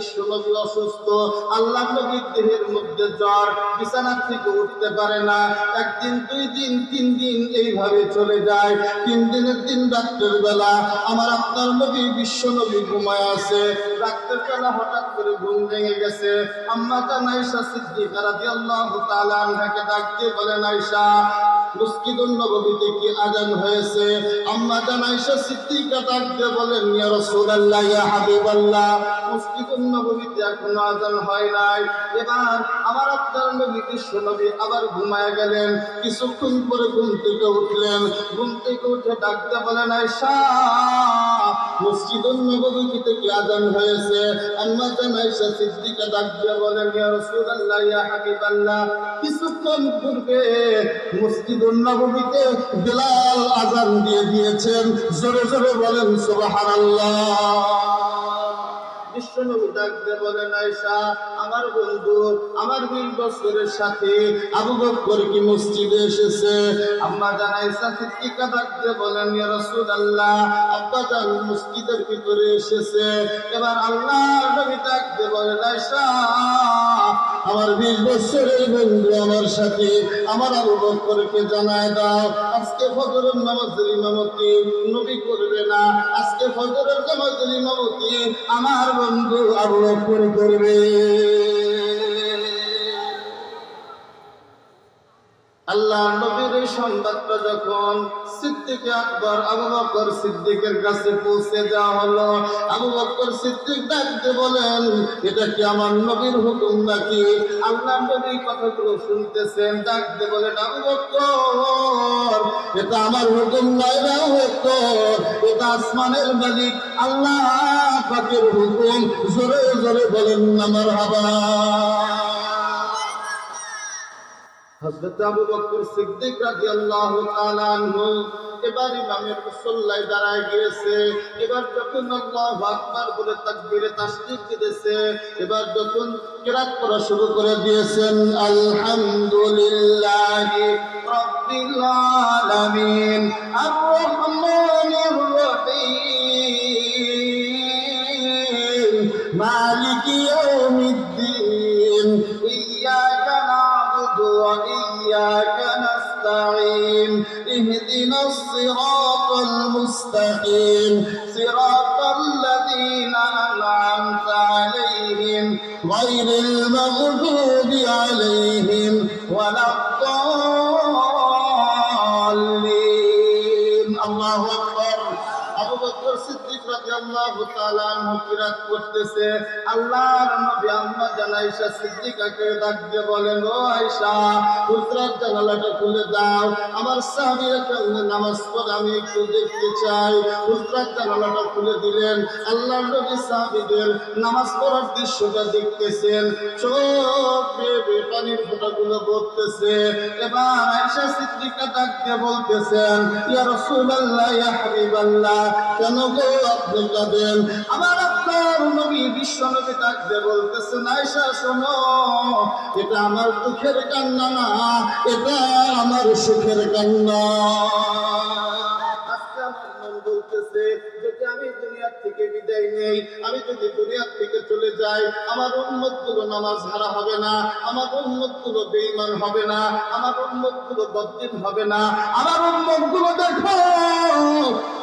বিশ্ব নবী অসুস্থ, আল্লাহ নবীর দেহের মধ্যে জ্বর, বিছানা থেকে উঠতে পারে না। একদিন, 2 দিন, 3 দিন এইভাবে চলে যায়। 3 দিনের দিন রাত্রের বেলা আমার আপনার নবী বিশ্ব নবী ঘুমায় আছে। রাত্রের বেলা হঠাৎ করে ঘুম ভেঙে গেছে। আম্মা জান আয়েশা সিদ্দিকা রাদিয়াল্লাহু তাআলা আনহাকে ডাক দিয়ে বলেন, আয়েশা, মসজিদুন নববীতে কি আযান হয়েছে? আম্মা জান আয়েশা সিদ্দিকা ডাক দিয়ে বলেন, ইয়া রাসূলুল্লাহ, ইয়া হাবিবাল্লাহ, মসজিদুন নববীতে এখনো আযান হয় নাই। এবার আমার আপনার নবী বিশ্ব নবী আবার ঘুমায় গেলেন। কিছুক্ষণ পরে ঘুম থেকে উঠলেন। ঘুম থেকে উঠে ডাক দিয়ে বলেন, আয়েশা, মসজিদুন নববীতে কি আযান হয়েছে? আম্মা জান আয়েশা সিদ্দিকা ডাক দিয়ে বলেন, ইয়া রাসূলুল্লাহ, ইয়া হাবিবাল্লাহ, কিছুক্ষণ পূর্বে মসজিদুন নববীতে বিলাল আযান দিয়ে দিয়েছেন। জোরে জোরে বলেন সুবহানাল্লাহ। বিশ্বনবী ডাক দিয়ে বলেন, আয়েশা, আমার বন্ধু, আমার 20 বছরের সাথী আবু বকর কি মসজিদে এসেছে? আম্মা জান আয়েশা সিদ্দিকা ডাক দিয়ে বলেন, ইয়া রাসূলুল্লাহ, আব্বা জান মসজিদের ভিতরে এসেছে। এবার আল্লাহর নবী ডাক দিয়ে বলেন, আয়েশা, আমার 20 বছরের বন্ধু, আমার সাথী, আমার আবু বকরকে জানায় দাও, আজকে ফজরের নামাজের ইমামতি নবী করবে না, আজকে ফজরের নামাজের ইমামতি আমার বন্ধু আবু বকর করবে। আল্লাহ নবীর এই সংবাদটা যখন সিদ্দিক আকবর আবু বকর সিদ্দিকের কাছে পৌঁছে দেওয়া হলো, আবু বকর সিদ্দিক ডাকতে বলেন, এটা কি আমার নবীর হুকুম নাকি? আল্লাহ নবী কথাগুলো শুনতেছেন, ডাকতে বলেন, আবু বকর, এটা আমার হুকুম নয়, না বকর, এটা আসমানের মালিক আল্লাহ পাকের হুকুম। জোরে জোরে বলেন না মারহাবা। হযরত আবু বকর সিদ্দিক রাদিয়াল্লাহু তাআলা আনহু এবার ইমামের মুসল্লায় দাঁড়ায় গিয়েছে। এবার যখন আল্লাহু আকবার বলে তাকবীরে তাসদীক দিয়েছে, এবার যখন কিরাত করা শুরু করে দিয়েছেন, আলহামদুলিল্লাহি রাব্বিল আলামিন আর রহমানির রহিম মালিকি ইয়াউমিদ্দিন ইয়্যাকা না'বুদু ওয়া ইয়্যাকা নাস্তাঈন ইহদিনাস সিরাতাল মুস্তাকিম সিরাতাল লাযীনা আন'আমতা আলাইহিম গায়রিল মাগদুবি আলাইহিম ওয়ালাদ-দাল্লিন। আল্লাহু আকবার। আবু বকর সিদ্দিক রাদিয়াল্লাহু তাআলা আনহু কিরাত করতেছে। আল্লাহর নবী আম্মা জান আয়েশা সিদ্দিকাকে ডাক দিয়ে বলেন, ও আয়েশা, হুজরাত জানালাটা খুলে দাও, আমার সাহাবীরা কেমনে নামাজ পড়ে আমি একটু দেখতে চাই। হুজরাত জানালাটা খুলে দিলেন। আল্লাহর নবী সাহাবীদের নামাজ পড়ার দৃশ্যটা দেখতেছেন, চোখ বেয়ে পানির ফোঁটাগুলো পড়তেছে। এবার আয়েশা সিদ্দিকা ডাক দিয়ে বলতেছেন, ইয়া রাসূলুল্লাহ, ইয়া হাবিবাল্লাহ, কেন গো আপনি কাঁদেন? আমার আপনার নবী বিশ্ব নবী ডাক দিয়ে বলতেছেন, আয়েশা শোনো, এটা আমার দুঃখের কান্না না, এটা আমার সুখের কান্না। আজকে আমার মন বলতেছে, যদি আমি দুনিয়া থেকে বিদায় নেই, আমি যদি দুনিয়া থেকে চলে যাই, আমার উম্মতগুলো নামাজ হারা হবে না, আমার উম্মতগুলো বেঈমান হবে না, আমার উম্মতগুলো বদদিন হবে না, আমার উম্মতগুলো দেখো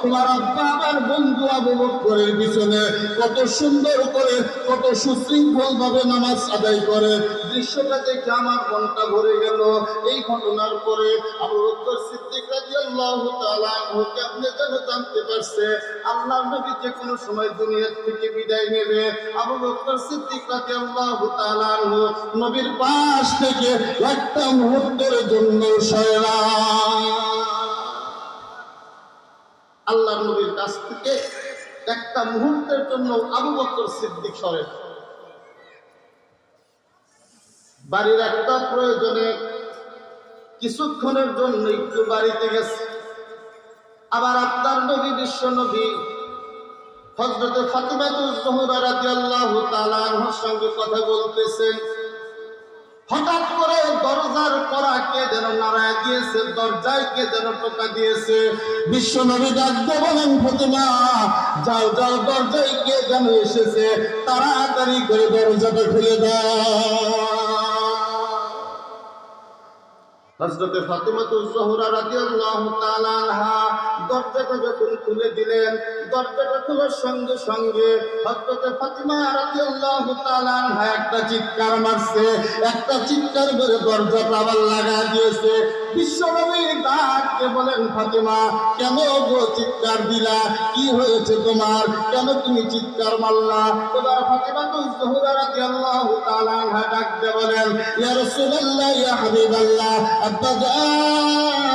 তোমার আব্বা আমার বন্ধু আবু বকরের পিছনে কত সুন্দর করে, কত সুশৃঙ্খল ভাবে নামাজ আদায় করে। দৃশ্যটা দেখে আমার মনটা ভরে গেল। এই ঘটনার পরে আবু বকর সিদ্দিক রাদিয়াল্লাহু তাআলা আনহু কেমনে যেন জানতে পারছে আল্লাহর নবী যে কোনো সময় দুনিয়া থেকে বিদায় নেবে। আবু বকর সিদ্দিক রাদিয়াল্লাহু তাআলা আনহু নবীর পাশ থেকে একটা মুহূর্তের জন্য সরে না। আল্লাহর নবীর কাছ থেকে একটা মুহূর্তের জন্য আবু বকর সিদ্দিক সরে। বাড়ির একটা প্রয়োজনে কিছুক্ষণের জন্য একটু বাড়িতে গেছে। আবার আপনার নবী বিশ্ব নবী হযরত ফাতিমাতুজ জোহরা রাদিয়াল্লাহু তাআলা আনহার সঙ্গে কথা বলতেছেন। হঠাৎ করে দরজার কড়া কে যেন নাড়ায় দিয়েছে, দরজায় কে যেন টোকা দিয়েছে। বিশ্ব নবী ডাক দিয়ে বলেন, ফাতিমা, যাও যাও, দরজায় কে যেন এসেছে, তাড়াতাড়ি তাড়াতাড়ি করে দরজাটা খুলে দাও। হযরতে ফাতিমাতুজ জোহরা রাদিয়াল্লাহু তাআলা আনহা দরজাটা যখন খুলে দিলেন, দরজাটা খোলার সঙ্গে সঙ্গে হযরতে ফাতিমা রাদিয়াল্লাহু তাআলা আনহা একটা চিৎকার মারছে, একটা চিৎকার করে দরজাটা আবার লাগা দিয়েছে। বিশ্বনবী ডাকতে বলেন, ফাতিমা কেন গো চিৎকার দিলা, কি হয়েছে তোমার, কেন তুমি চিৎকার মারলা? এবার ফাতিমাতুজ জোহরা রাদিয়াল্লাহু তাআলা আনহা ডাকতে বলেন, ইয়া রাসূলুল্লাহ, ইয়া হাবিবাল্লাহ, আব্বাজান,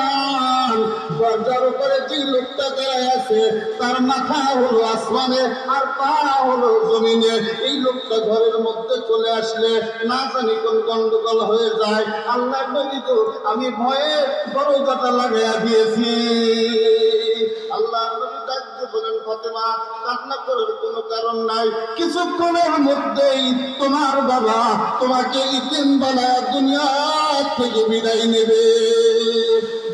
দরজার উপরে যে লোকটা দাঁড়ায় আছে তার মাথা হলো আসমানে আর পা হলো জমিনে। এই লোকটা ঘরের মধ্যে চলে আসলে না জানি কোন গন্ডগোল হয়ে যায়। আল্লাহ নবী তো আমি ভয়ে দরজাটা লাগাইয়া দিয়েছি। আল্লাহ নবী ডাকতে বলেন, ফাতেমা কান্না করার কোনো কারণ নাই, কিছুক্ষণের মধ্যেই তোমার বাবা তোমাকে ইতিম বানায় দুনিয়া থেকে বিদায় নেবে।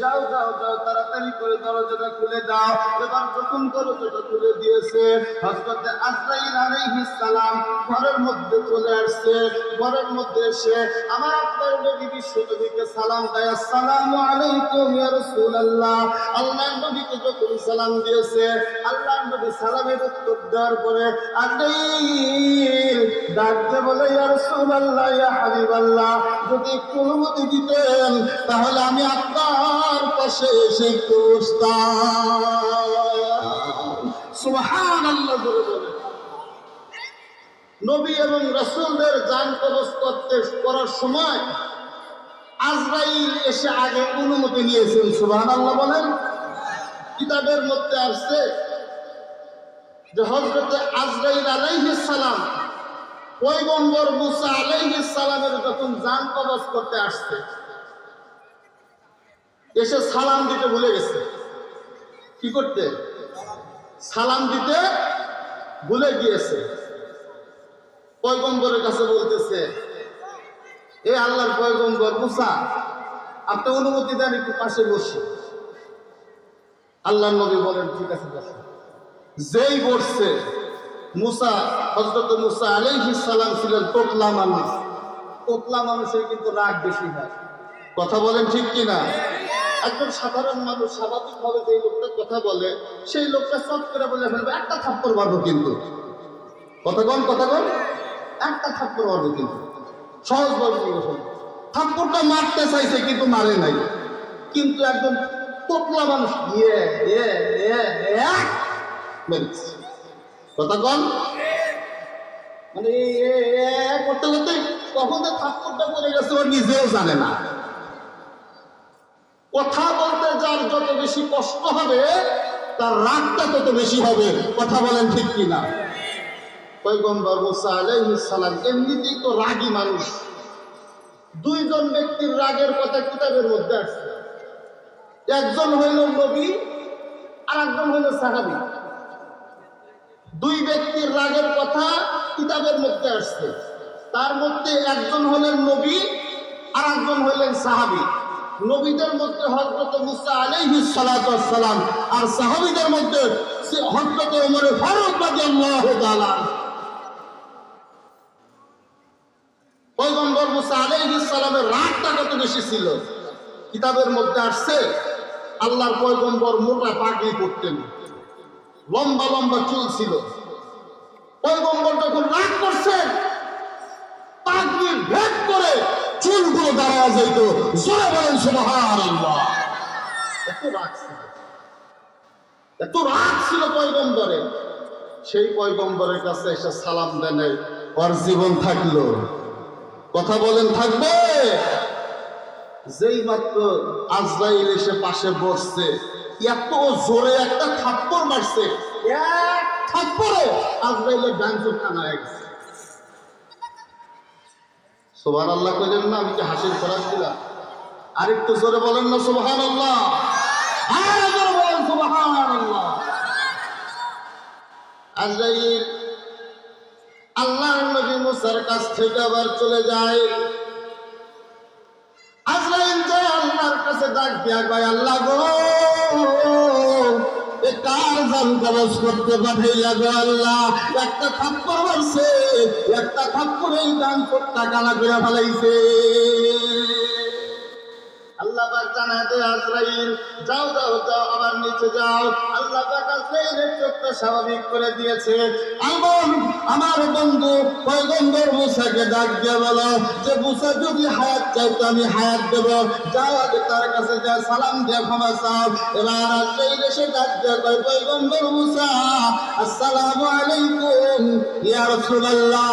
যাও যাও যাও, তাড়াতাড়ি করে দরজাটা খুলে দাও। এবার যখন দরজাটা খুলে দিয়েছে, হযরতে আজরাইল আলাইহিস সালাম ঘরের মধ্যে চলে আসছে। ঘরের মধ্যে এসে আমার আপনার নবী বিশ্বনবীকে সালাম দেয়, আসসালামু আলাইকুম ইয়া রাসূলুল্লাহ। আল্লাহর নবীকে যখন সালাম দিয়েছে, আল্লাহর নবী সালামের উত্তর দেওয়ার পরে আজরাইল ডাকতে বলে, ইয়া রাসূলুল্লাহ, ইয়া হাবিবাল্লাহ, যদি একটু অনুমতি দিতেন তাহলে আমি আপনার পাশে এসে একটু বসতাম। সুবহানাল্লাহ বলে বলে নবী এবং রাসূলদের জান কবজ করার সময় আজরাইল এসে আগে অনুমতি নিয়েছেন। সুবহানাল্লাহ বলেন। কিতাবের মধ্যে আসছে যে হযরতে আজরাইল আলাইহিস সালাম পয়গম্বর মুসা আলাইহিস সালামের যখন জান কবজ করতে আসছে, এসে সালাম দিতে ভুলে গেছে। কি করতে? সালাম দিতে ভুলে গিয়েছে। পয়গম্বরের কাছে বলতেছে, এ আল্লাহর পয়গম্বর মুসা, আপনি অনুমতি দেন একটু পাশে বসে। আল্লাহর নবী বলেন, ঠিক আছে বসো। যেই বসছে, মুসা হযরত মুসা আলাইহিস সালাম ছিলেন তোতলা মানুষ। তোতলা মানুষের কিন্তু রাগ বেশি হয়। কথা বলেন ঠিক কিনা? একজন সাধারণ মানুষ স্বাভাবিকভাবে যে লোকটা কথা বলে, সেই লোকটা চট করে বলে ফেলবে, একটা থাপ্পড় মারবো কিন্তু। কথা কন একটা থাপ্পড় মারবো কিন্তু। সহজভাবে বলে ফেলবে। থাপ্পড়টা মারতে চাইছে কিন্তু মারে নাই। কিন্তু একজন তোতলা মানুষ কথা কন মানে করতে করতে কখন থাপ্পড়টা পড়ে গেছে ও নিজেও জানে না। কথা বলতে যার যত বেশি কষ্ট হবে তার রাগটা তত বেশি হবে। কথা বলেন ঠিক কিনা? পয়গম্বর মুসা আলাইহিস সালাম এমনিতেই তো রাগী মানুষ। দুইজন ব্যক্তির রাগের কথা কিতাবের মধ্যে আসছে। একজন হইল নবী আর একজন হইল সাহাবী। দুই ব্যক্তির রাগের কথা কিতাবের মধ্যে আসছে। তার মধ্যে একজন হলেন নবী আর একজন হইলেন সাহাবী। নবীদের মধ্যে হযরত মুসা আলাইহিস সালাতু ওয়াস সালাম আর সাহাবীদের মধ্যে হযরত ওমর ফারুক রাদিয়াল্লাহু তাআলা। পয়গম্বর মুসা আলাইহিস সালামের রাগটা কত বেশি ছিল কিতাবের মধ্যে আসছে। আল্লাহর পয়গম্বর মোটা পাগড়ি পরতেন, লম্বা লম্বা চুল ছিল। পয়গম্বর যখন রাগ করছেন, পাগড়ি ভেদ করে চুলগুলো দাঁড়ায় যাইত। জোরে বলেন সুবহানাল্লাহ। এত রাগ ছিল পয়গম্বরের। সেই পয়গম্বরের কাছে এসে সালাম দেন, ওর জীবন থাকলো। কথা বলেন থাকবে? যেই মাত্র আজরাইল এসে পাশে বসছে, এত জোরে একটা থাপ্পড় মারছে, এক থাপ্পড়ে আজরাইলের ডান চোখ কানা হয়ে গেছে। সুবহানাল্লাহ কইলেন না? আমি কি হাসির খোরাক দিলাম? আরেকটু জোরে বলেন না সুবহানাল্লাহ। আর জোরে বলেন সুবহানাল্লাহ। আজরাইল আল্লাহর নবী মুসার কাছ থেকে আবার চলে যায়। আজরাইল যায় আল্লাহর কাছে ডাক দিয়া কয়, আল্লাহ গো, এ আমার জান কবজ করতে পাঠাইলা গো আল্লাহ। একটা থাপ্পড় মারছে, একটা থাপ্পড়েই দান করতে কানা করে ফেলাইছে। আল্লাহ পাক জানাতে আজরাইল যাও যাও যাও আবার নিচে যাও। আল্লাহ পাক আজরাইলের চোখটা স্বাভাবিক করে দিয়েছে। আমার বন্ধু পয়গম্বর মুসাকে ডাক দিয়ে বলো যে মুসা যদি হায়াত চাই তো আমি হায়াত দেব, যাও আগে তার কাছে যা সালাম দিয়ে ক্ষমা চাও। এবার আজরাইল এসে ডাক দিয়ে কয় পয়গম্বর মুসা আসসালামু আলাইকুম ইয়া রাসূলুল্লাহ।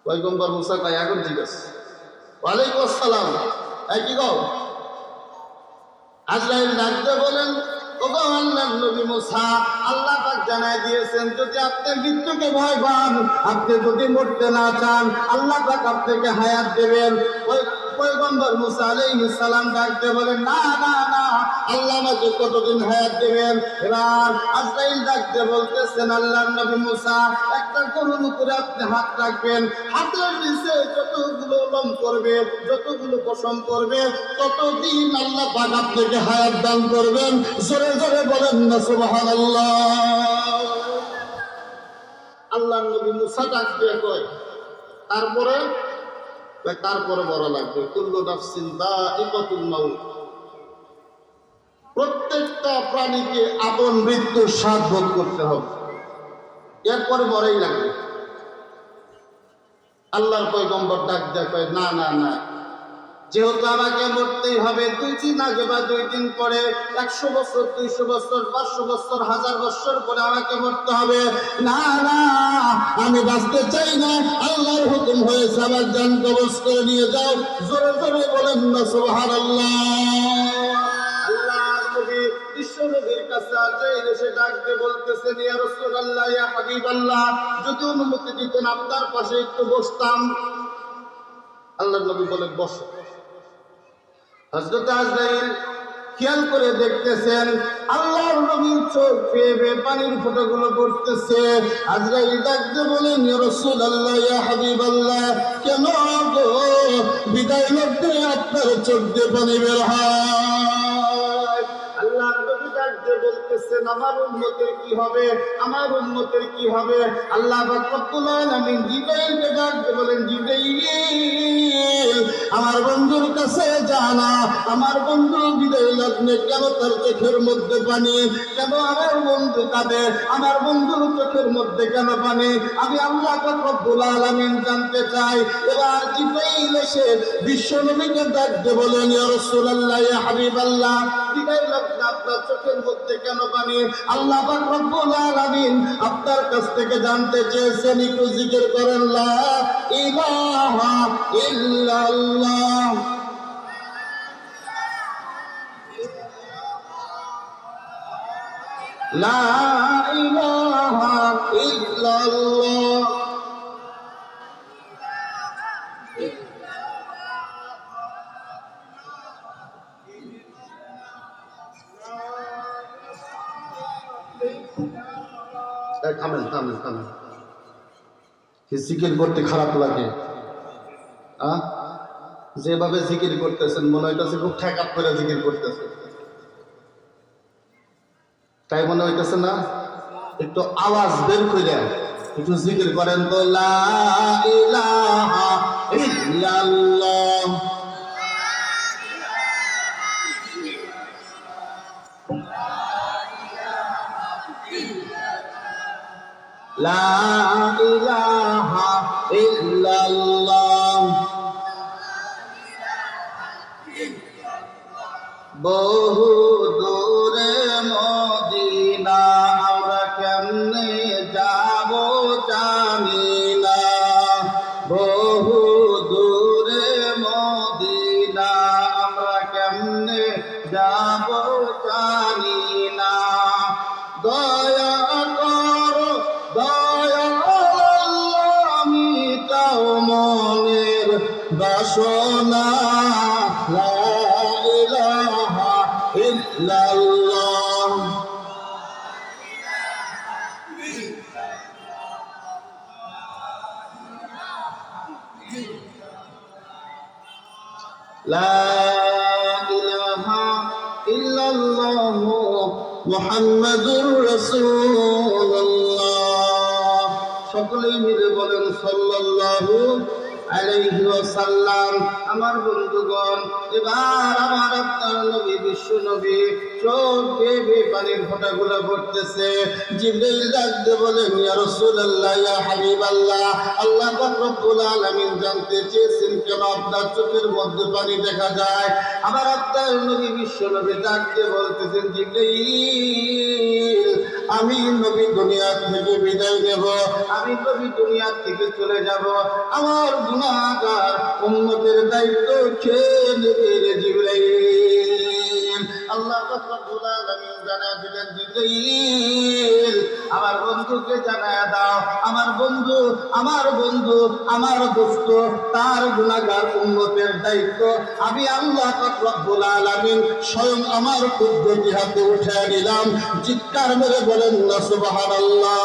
পয়গম্বর মুসা কয় এখন ঠিক আছে, ওয়ালাইকুম আসসালাম। কি গো? আজরাইল ডাকতে বলেন ওগো আল্লাহর নবী মুসা, আল্লাহ পাক জানায় দিয়েছেন যদি আপনি মৃত্যুকে ভয় পান, আপনি যদি মরতে না চান, আল্লাহ পাক আপনাকে হায়াত দেবেন। পয়গম্বর মুসা আলাইহিস সালাম ডাকতে বলেন না না না, আল্লাহ আমাকে কতদিন হায়াত দেবেন? এবার আজরাইল ডাকতে বলতেছেন আল্লাহর নবী মুসা একটা গরুর উপরে আপনি হাত রাখবেন, হাতের নিচে যতগুলো লোম করবে, যতগুলো পশম করবে, ততদিন আল্লাহ পাক আপনাকে হায়াত দান করবেন। জোরে জোরে বলেন না সুবহানাল্লাহ। আল্লাহর নবী মুসা ডাক দিয়ে কয় তারপরে বড় লাগবে কুল্লু নাফসিন যায়িকাতুল মাউত, প্রত্যেকটা প্রাণীকে আপন মৃত্যুর স্বাদ ভোগ করতে হবে, এরপরে বড়ই লাগবে। আল্লাহর পয়গম্বর ডাক দেয় কয় না না না, যেহেতু আমাকে মরতেই হবে, 2 দিন আগে বা 2 দিন পরে, 100 বছর 200 বছর 500 বছর 1000 বছর পরে আমাকে মরতে হবে, না না আমি বাঁচতে চাই না, আল্লাহর হুকুম হয়েছে আমার জান কবজ করে নিয়ে যাও। জোরে জোরে বলেন না সুবহানাল্লাহ। আল্লাহর নবী বিশ্বনবীর কাছে আজরাইল এসে ডাক দিয়ে বলতেছেন ইয়া রাসূলুল্লাহ ইয়া হাবিবাল্লাহ, যদি অনুমতি দিতেন আপনার পাশে একটু বসতাম। আল্লাহর নবী বলেন বসো। হযরত আজরাইল খেয়াল করে দেখতেছেন আল্লাহর নবীর চোখ বেয়ে পানির ফোঁটাগুলো পড়তেছে। আজরাইল ডাকতে বলেন ইয়া রাসূলুল্লাহ ইয়া হাবিবাল্লাহ, কেন গো বিদায় লগ্নে আপনার চোখ দিয়ে পানি বের হয়? আল্লাহর নবী ডাকতে বলতেছেন আমার উম্মতের কি হবে, আমার উম্মতের কি হবে? আল্লাহ পাক রব্বুল আলামিন জিবরাইলকে ডাকতে বলেন জিবরাইল আমার বন্ধুর কাছে জানা, আমার বন্ধু বিদায় লগ্নে কেন তার চোখের মধ্যে পানি, কেন আমার বন্ধু কাঁদে, আমার বন্ধুর চোখের মধ্যে কেন পানি, আমি আল্লাহ পাক রব্বুল আলামিন জানতে চাই। এবার জিবরাইল এসে বিশ্বনবীকে ডাকতে বলেন ইয়া রাসূলুল্লাহ ইয়া হাবিবাল্লাহ, বিদায় লগ্নে আপনার চোখের মধ্যে কেন পানি? আল্লাহ পাক রব্বুল আলামিন আপনার কাছ থেকে জানতে চেয়েছেন, একটু জিকির করেন লা ইলাহা ইল্লাল্লাহ। লা ইলাহা ইল্লাল্লাহ। থামেন থামেন থামেন, জিকির করতে খারাপ লাগে? যেভাবে জিকির করতেছেন মনে হইতেছে খুব ঠেকাপ করে জিকির করতেছে, তাই মনে হইতেছে না? একটু আওয়াজ বের করে একটু জিকির করেন তো, লা ইলাহা ইল্লাল্লাহ। লা ইলাহা ইল্লাল্লাহ। বহু দূরে মদিনা আমরা কেমনে যাব জানি না, বহু দূরে মদিনা আমরা কেমনে যাব জানি না। দয়া করো দয়াল মিটাও মনের বাসনা, লা ইলাহা ইল্লাল্লাহ। লা ইলাহা ইল্লাল্লাহ। মুহাম্মাদুর রাসূলুল্লাহ। সকলেই মিলে বলেন সাল্লাল্লাহু আলাইহি ওয়াসাল্লাম। আমার বন্ধুগণ, এবার আমার আপনার নবী, বিশ্ব নবী চোখ বেয়ে পানির ফোঁটাগুলো পড়তেছে। জিবরাইল ডাকতে বলেন, ইয়া রাসূলুল্লাহ, ইয়া হাবিবাল্লাহ, আল্লাহ পাক রব্বুল আলামিন জানতে চেয়েছেন কেন আপনার চোখের মধ্যে পানি দেখা যায়। আমার আপনার নবী, বিশ্ব নবী ডাকতে বলতেছেন, জিবরাইল, আমি নবী দুনিয়া থেকে বিদায় নেব, আমি নবী দুনিয়া থেকে চলে যাব, আমার গুনাহগার উম্মতের দায়িত্ব কে নেবে রে জিবরাইল? আল্লাহ পাক রব্বুল আলামিন জানায় দিলেন, জিবরাইল, আমার বন্ধুকে জানায় দাও, আমার বন্ধু, আমার বন্ধু, আমার দোস্ত, তার গুনাহগার উম্মতের দায়িত্ব আমি আল্লাহ পাক রব্বুল আলামিন স্বয়ং আমার কুদরতি হাতে উঠিয়ে নিলাম। চিৎকার মেরে বলেন না সুবহানাল্লাহ।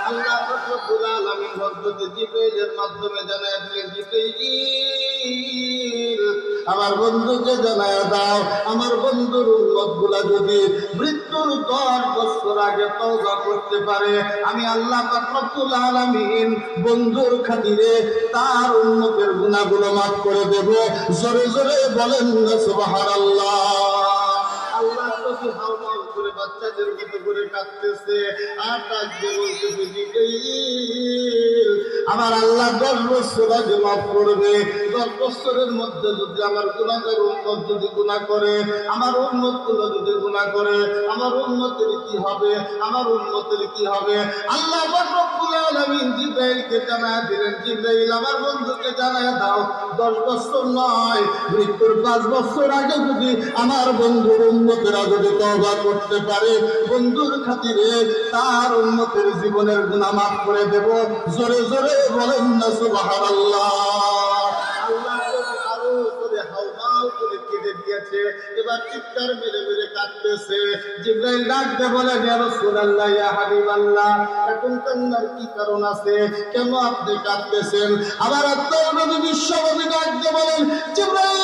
আল্লাহ পাক রব্বুল আলামিন হযরত জিবরাইলের মাধ্যমে জানায় দিলেন, জিবরাইল, আমার বন্ধুকে জানায় দাও, আমার বন্ধুর উম্মতগুলা যদি মৃত্যুর 10 বছর আগে তওবা করতে পারে, আমি আল্লাহ পাক রব্বুল আলামিন বন্ধুর খাতিরে তার উম্মতের গুনাহগুলো মাফ করে দেব। জোরে জোরে বলেন না সুবহানাল্লাহ। আল্লাহ নবী হাওমাও করে বাচ্চাদের মতো করে কাঁদতেছে আর ডাকতে বলতেছে, জিবরাইল, আমার আল্লাহ 10 বছর আগে মাফ করবে। 10 বছরের মধ্যে যদি আমার গুনাহগার উম্মত যদি গুনাহ করে, আমার উম্মতগুলো যদি গুনাহ করে, আমার উম্মতের কি হবে? আমার উম্মতের কি হবে? আল্লাহ পাক রব্বুল আলামিন জিবরাইলকে জানায় দিলেন, জিবরাইল, আমার বন্ধুকে জানায় দাও, 10 বছর নয়, মৃত্যুর 5 বছর আগে যদি আমার বন্ধুর উম্মতেরা যদি তওবা করতে পারে, বন্ধুর খাতিরে তার উম্মতের জীবনের গুনাহ মাফ করে দেব। জোরে জোরে বলেন না সুবহানাল্লাহ। আল্লাহ আরো জোরে হাওমাও করে কেঁদে দিয়েছে, এবার চিৎকার মেরে মেরে কাঁদতেছে। জিবরাইল ডাকতে বলে, ইয়া রাসূলুল্লাহ, ইয়া হাবিবাল্লাহ, এখন কান্নার কি কারণ আছে? কেন আপনি কাঁদতেছেন? আবার আপনার নবী বিশ্ব নবী ডাকতে বলেন, জিবরাইল,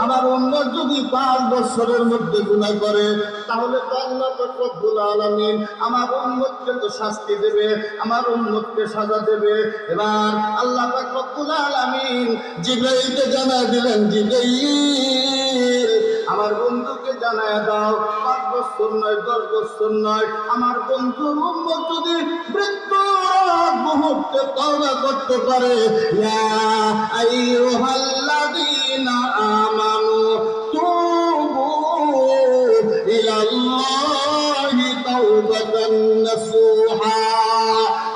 আমার উম্মত যদি 5 বছরের মধ্যে গুনাহ করে, তাহলে তো আল্লাহ পাক রব্বুল আলামিন আমার উম্মতকে তো শাস্তি দেবে, আমার উম্মতকে সাজা দেবে। এবার আল্লাহ পাক রব্বুল আলামিন জিবরাইলকে জানায় দিলেন, জিবরাইল, আমার বন্ধুকে জানায় দাও, 5 বছর নয়, 10 বছর নয়, আমার বন্ধুর উম্মত যদি মৃত্যুর মুহূর্তে তওবা করতে পারে, ইয়া আইয়ুহাল্লাযীনা আমানু তুবু ইলাল্লাহি তাওবাতান নাসুহা।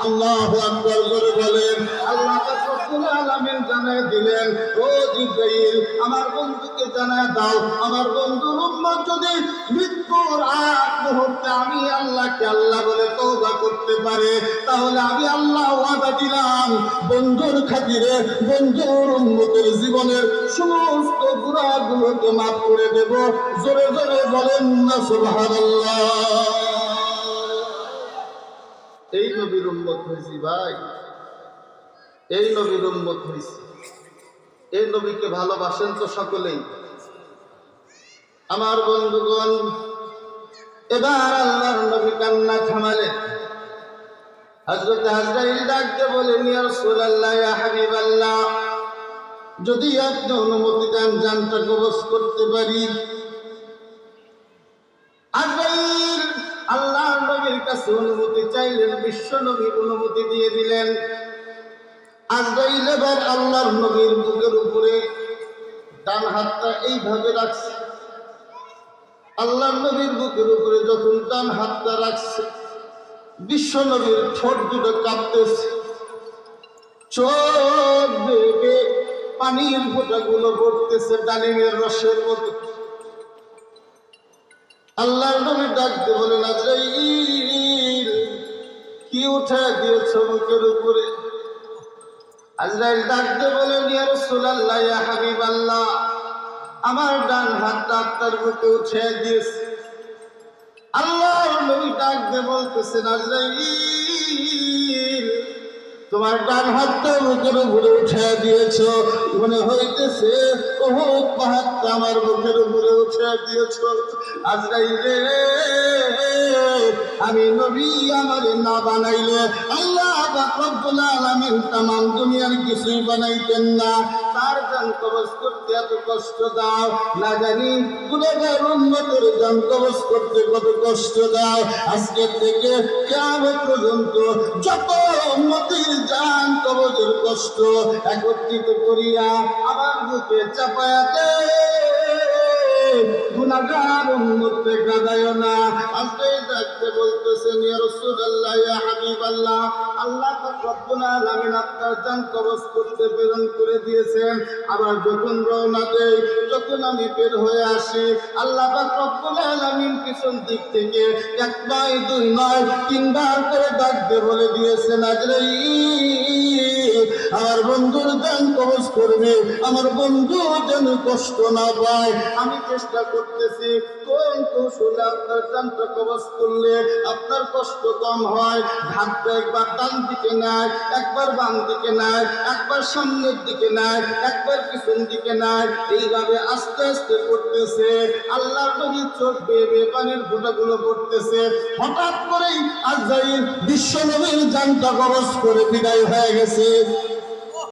আল্লাহু আকবার, জোরে বলেন। আল্লাহ পাক রব্বুল আলামিন জানায় দিলেন, ও জিবরাইল, আমার বন্ধুকে জানায় দাও, আমার বন্ধুর উম্মত যদি মৃত্যুর আগ মুহূর্তে আমি আল্লাহকে আল্লাহ বলে তওবা করতে পারে, তাহলে আমি আল্লাহ ওয়াদা দিলাম বন্ধুর খাতিরে বন্ধুর উম্মতের জীবনের সমস্ত গুনাহগুলোকে মাফ করে দেব। জোরে জোরে বলেন না সুবহানাল্লাহ। এই নবীর উম্মত হয়েছি ভাই, এই নবীর উম্মত হয়েছি। এই নবীকে ভালোবাসেন তো সকলেই? আমার বন্ধুগণ, এবার আল্লাহর নবী কান্না থামালেন। হযরত আজরাইল ডাকতে বলেন, ইয়া রাসূলুল্লাহ, ইয়া হাবিবাল্লাহ, যদি আপনি অনুমতি দেন জানটা কবজ করতে পারি। আজরাইল আল্লাহর নবীর কাছে অনুমতি চাইলেন, বিশ্ব নবী অনুমতি দিয়ে দিলেন। আজরাইল এবার আল্লাহর নবীর বুকের উপরে ডান হাতটা এইভাবে রাখছে। আল্লাহর নবীর বুকের উপরে যখন ডান হাতটা রাখছে, বিশ্ব নবীর ঠোঁট দুটো কাঁপতেছে, চোখ বেয়ে পানির ফোঁটাগুলো পড়তেছে ডালিমের রসের মতো। আল্লাহর নবী ডাকতে বলেন, আজরাইল, কি উঠে দিয়েছ বুকের উপরে? আজরাইল ডাকতে বলেন, ইয়া রাসূলুল্লাহ, ইয়া হাবিবাল্লাহ, আমার ডান হাতটা আপনার বুকে উঠে দিয়েছে। আল্লাহর নবী ডাকতে বলতেছেন, আজরাইল, তোমার ডান হাতটা বুকের উপরে উঠে দিয়েছ, মনে হইতেছে বহুত পাহাড়টা আমার বুকের উপরে উঠে দিয়েছ। আজরাইল রে, আমি নবী আমারে না বানাইলে আল্লাহ পাক রব্বুল আলামিন তামাম দুনিয়ার কিছুই বানাইতেন না। তার জান কবজ করতে এত কষ্ট দাও, না জানি গুনাহগার উম্মতের জান কবজ করতে কত কষ্ট দাও। আজকে থেকে কিয়ামত পর্যন্ত যত উম্মতের জান কবজের কষ্ট একত্রিত করিয়া আমার বুকে চাপায়াতে গুনাহগার উম্মতকে কাঁদায়ো না। আজকে দেখতে বলতেছেন ইয়া রাসূলুল্লাহ, ইয়া হাবিবাল্লাহ, আল্লাহ পাক রব্বুল আলামিন আপনার জান কবজ করতে প্রেরণ করে দিয়েছেন। আবার যখন রওনা দেই, যখন আমি বের হয়ে আসি, আল্লাহ পাক রব্বুল আলামিন পিছন দিক থেকে এক নয় দুই নয় তিনবার করে ডাক দিয়ে বলে দিয়েছেন, আজরাইল আমার বন্ধুর জান কবজ করবে, আমার বন্ধু যেন কষ্ট না পায়। আমি চেষ্টা করতেছি কোন কৌশলে আপনার জানটা কবজ করলে আপনার কষ্ট কম হয়। হাতটা একবার ডান দিকে নেয়, একবার বাম দিকে নেয়, একবার সামনের দিকে নেয়, একবার পিছন দিকে নেয়, এইভাবে আস্তে আস্তে করতেছে। আল্লাহর নবীর চোখ বেয়ে বেয়ে পানির ফোঁটাগুলো পড়তেছে। হঠাৎ করেই আজরাইল বিশ্ব নবীর জানটা কবজ করে বিদায় হয়ে গেছে।